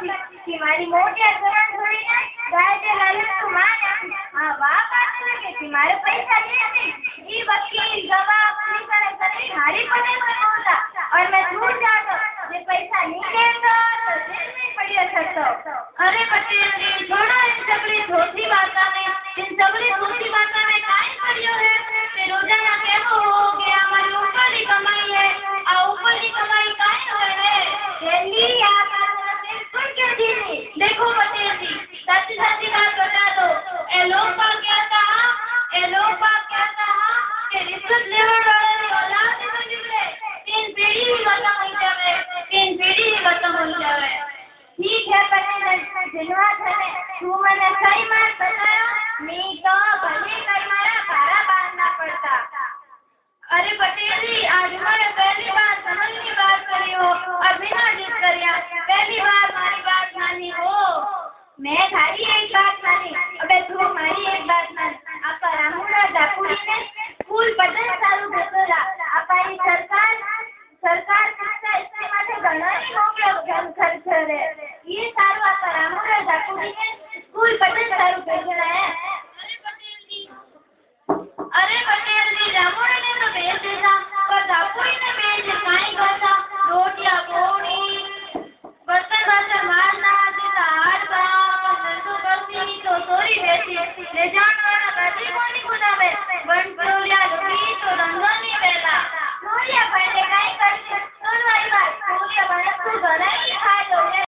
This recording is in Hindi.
करती कि मारी मोटिया जवान थोड़ी ना गाय दे लालू तो माने हां वाह बात लगे कि मारे पैसा ले ई वकील गवाह पुलिस वाले सभी हारी पड़े में बोलता और मैं दूर जाता ये पैसा नहीं देगा तो जेल में पड़िया सकतो। अरे पटेल जी थोड़ा इन सगली धोती बाता ने इन सगली धोती बाता ने काहे करियो है कि रोजाना केवो हो गया हमारी ऊपर की कमाई है आ ऊपर की कमाई काहे होए है दिल्ली आ बिल्कुल क्यों दीदी देखो पटेल जी सच्ची सच्ची बात बता दो ए लोग का क्या कहा कि रिश्वत लेने वाले की औलाद नहीं निकले तीन पीढ़ी भी खत्म हो जावे। ठीक है पटेल धन्यवाद है तू मैंने सही बात बताया नहीं तो भले कई मारा भारा बांधना पड़ता। अरे पटेल जी आज हमारे पहली बार समझ की बात करी हो और बिना जिद करिया पहली बार हमारी बात मानी हो। मैं खाली एक बात मानी अबे तू हमारी एक बात मान आपका रामुड़ा जाकुड़ी ने स्कूल पढ़ने चालू करेला आपकी सरकार शिक्षा इसके माथे घणा ही मोकळो खर्च करे ये सारू आपका रामुड़ा जाकुड़ी ने स्कूल पढ़ने चालू करेला है। अरे पटेल जी रामुड़ा ने तो भेज देता पर जाकुड़ी ने भेज काई करता रोटियां पोड़ी बर्तन मारना देता हाथ तो सोरी बेची ले जान